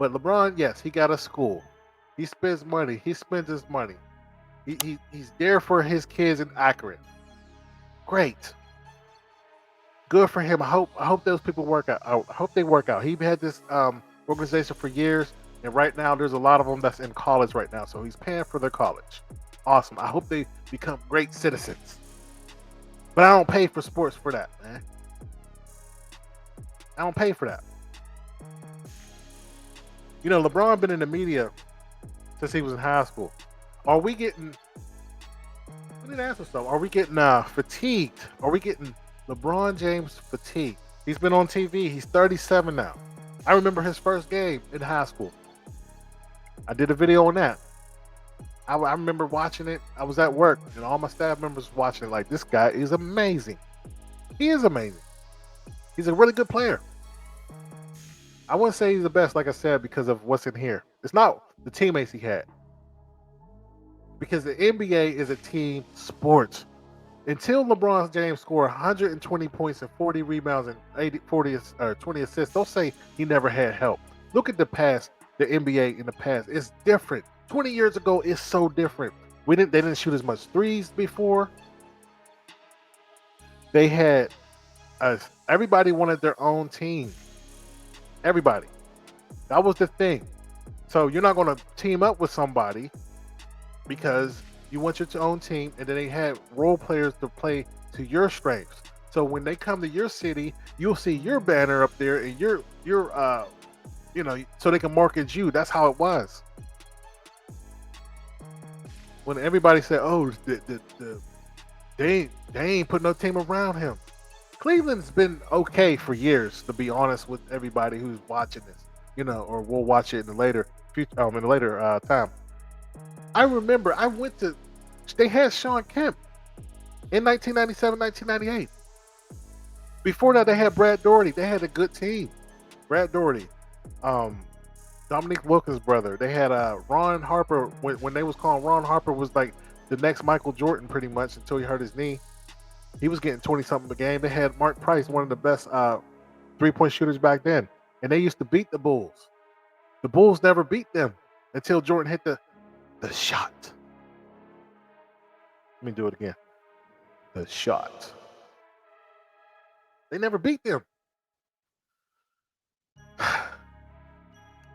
But LeBron, yes, he got a school. He spends money. He spends his money. He's there for his kids and accurate. Great. Good for him. I hope those people work out. I hope they work out. He had this organization for years, and right now there's a lot of them that's in college right now. So he's paying for their college. Awesome. I hope they become great citizens. But I don't pay for sports for that, man. I don't pay for that. You know, LeBron been in the media since he was in high school. Are we getting? We need to ask ourselves: are we getting fatigued? Are we getting LeBron James fatigued? He's been on TV. He's 37 now. I remember his first game in high school. I did a video on that. I remember watching it. I was at work, and all my staff members watching it. Like, this guy is amazing. He is amazing. He's a really good player. I wouldn't say he's the best, like I said, because of what's in here. It's not the teammates he had. Because the NBA is a team sport. Until LeBron James scored 120 points and 40 rebounds and 20 assists, don't say he never had help. Look at the past, the NBA in the past. It's different. 20 years ago, it's so different. They didn't shoot as much threes before. They had everybody wanted their own team. Everybody. That was the thing. So you're not going to team up with somebody because you want your own team, and then they had role players to play to your strengths. So when they come to your city, you'll see your banner up there, and your so they can market you. That's how it was. When everybody said, "Oh, they ain't put no team around him." Cleveland's been okay for years, to be honest with everybody who's watching this, or will watch it in the later time. I remember they had Sean Kemp in 1997, 1998. Before that, they had Brad Daugherty. They had a good team. Brad Daugherty, Dominique Wilkins' brother. They had Ron Harper. When they was calling, Ron Harper was like the next Michael Jordan pretty much until he hurt his knee. He was getting 20-something a game. They had Mark Price, one of the best three-point shooters back then. And they used to beat the Bulls. The Bulls never beat them until Jordan hit the shot. Let me do it again. The shot. They never beat them.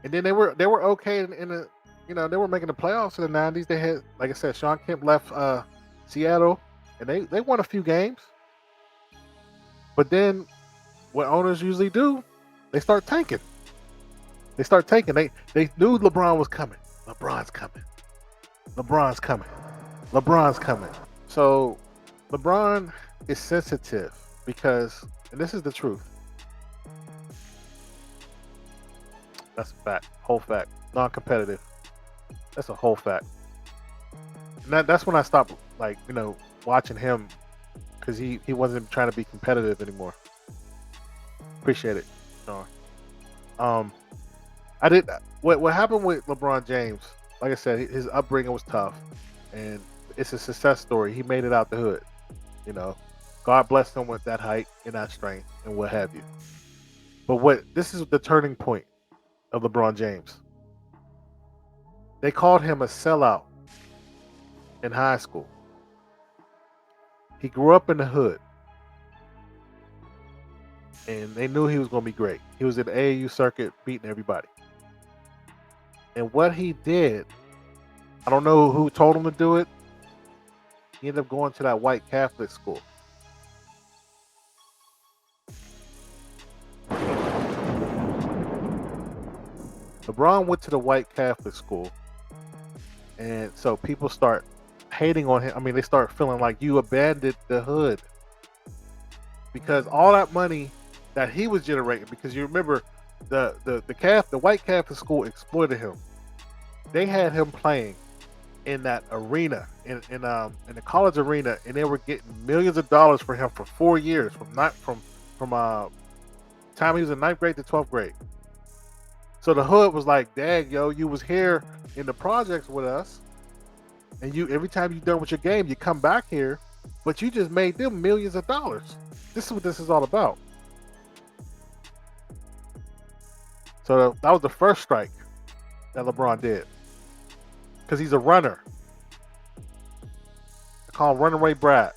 And then they were okay in the they were making the playoffs in the 90s. They had, like I said, Sean Kemp left Seattle, and they won a few games. But then what owners usually do, they start tanking. They knew LeBron was coming. LeBron's coming. LeBron's coming. LeBron's coming. So LeBron is sensitive because, and this is the truth. That's a fact. Whole fact. Non-competitive. That's a whole fact. And that's when I stopped, watching him, because he wasn't trying to be competitive anymore. Appreciate it, Sean. I did what happened with LeBron James. Like I said, his upbringing was tough, and it's a success story. He made it out the hood. God blessed him with that height and that strength and what have you. But this is the turning point of LeBron James. They called him a sellout in high school. He grew up in the hood, and they knew he was going to be great. He was in the AAU circuit beating everybody. And what he did, I don't know who told him to do it. He ended up going to that white Catholic school. LeBron went to the white Catholic school, and so people start hating on him. I mean, they start feeling like you abandoned the hood, because all that money that he was generating, because you remember the white Catholic school exploited him. They had him playing in that arena, in the college arena, and they were getting millions of dollars for him for 4 years, from time he was in 9th grade to 12th grade. So the hood was like, "Dang, yo, you was here in the projects with us, and every time you done with your game, you come back here, but you just made them millions of dollars." This is what this is all about. So that was the first strike that LeBron did. Because he's a runner. They call him Runaway Brad.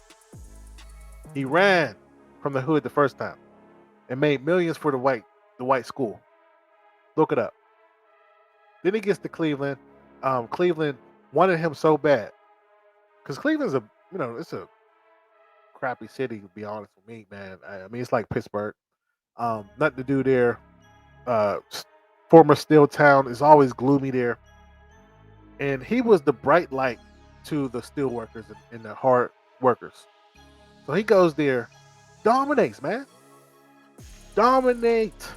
He ran from the hood the first time and made millions for the white school. Look it up. Then he gets to Cleveland. Cleveland wanted him so bad. Because Cleveland's it's a crappy city, to be honest with me, man. I mean, it's like Pittsburgh. Nothing to do there. Former steel town is always gloomy there. And he was the bright light to the steel workers and the hard workers. So he goes there, dominates, man. Dominate.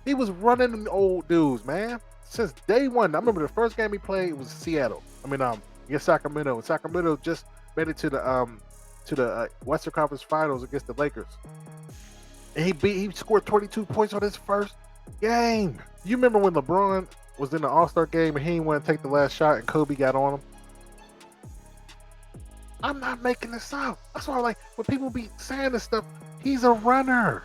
He was running them old dudes, man. Since day one. I remember the first game he played was Seattle. Against Sacramento. And Sacramento just made it to the Western Conference Finals against the Lakers. And he scored 22 points on his first game. You remember when LeBron was in the All-Star game and he didn't want to take the last shot and Kobe got on him? I'm not making this up. That's why, like, when people be saying this stuff, he's a runner.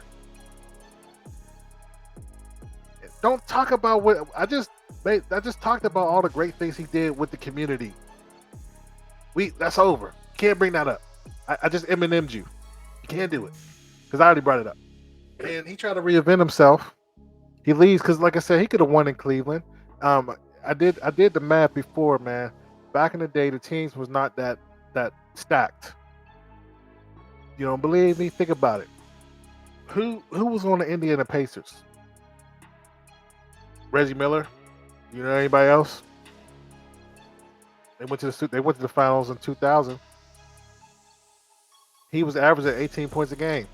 Don't talk about what I just talked about all the great things he did with the community. That's over. You can't bring that up. I just Eminem'd you. You can't do it because I already brought it up. And he tried to reinvent himself. He leaves because, like I said, he could have won in Cleveland. I did the math before, man. Back in the day, the teams was not that stacked. You don't believe me? Think about it. Who was on the Indiana Pacers? Reggie Miller. You know anybody else? They went to the finals in 2000. He was averaging 18 points a game.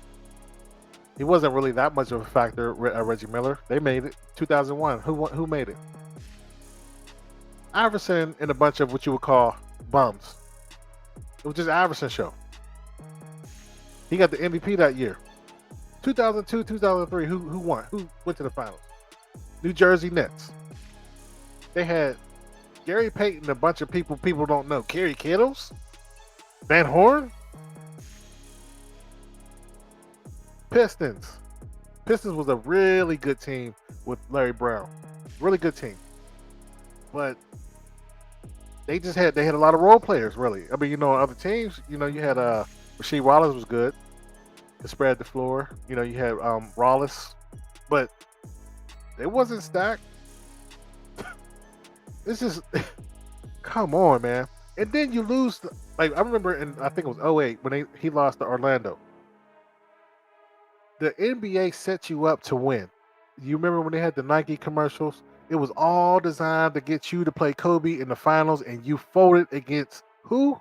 He wasn't really that much of a factor, Reggie Miller. They made it. 2001. Who made it? Iverson and a bunch of what you would call bums. It was just Iverson's show. He got the MVP that year. 2002, 2003. Who won? Who went to the finals? New Jersey Nets. They had Gary Payton and a bunch of people don't know. Kerry Kittles? Van Horn? Pistons. Pistons was a really good team with Larry Brown. Really good team. But they had a lot of role players, really. I mean, other teams, you had Rasheed Wallace was good. Could spread the floor. You had Wallace. But it wasn't stacked. This is come on, man. And then you lose I remember I think it was 2008 when he lost to Orlando. The NBA set you up to win. You remember when they had the Nike commercials? It was all designed to get you to play Kobe in the finals, and you folded against who?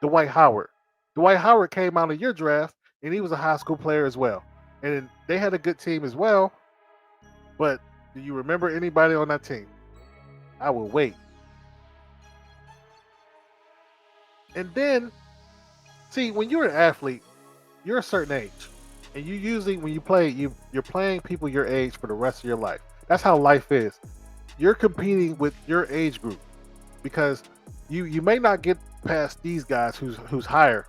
Dwight Howard. Dwight Howard came out of your draft, and he was a high school player as well. And they had a good team as well. But do you remember anybody on that team? I will wait. And then, see, when you're an athlete, you're a certain age. And you usually, when you play, you're playing people your age for the rest of your life. That's how life is. You're competing with your age group because you may not get past these guys who's higher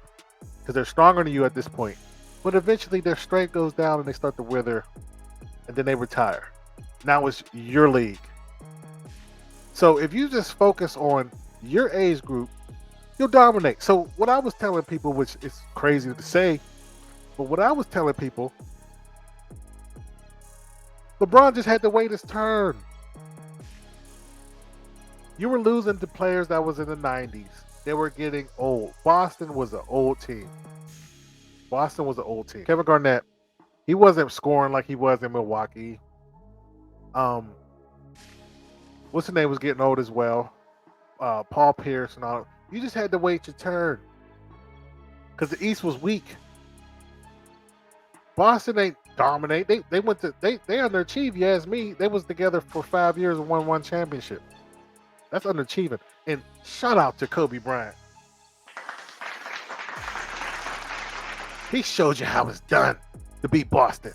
because they're stronger than you at this point. But eventually their strength goes down and they start to wither and then they retire. Now it's your league. So if you just focus on your age group, you'll dominate. So what I was telling people, which is crazy to say, but what I was telling people, LeBron just had to wait his turn. You were losing to players that was in the 90s. They were getting old. Boston was an old team. Kevin Garnett, he wasn't scoring like he was in Milwaukee. What's his name was getting old as well. Paul Pierce and all. You just had to wait your turn. Because the East was weak. Boston ain't dominate. They underachieved, you ask me. They was together for 5 years and won one championship. That's underachieving. And shout out to Kobe Bryant. He showed you how it's done to beat Boston.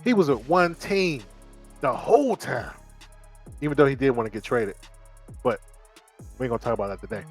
He was with one team the whole time. Even though he did want to get traded. But we ain't gonna talk about that today.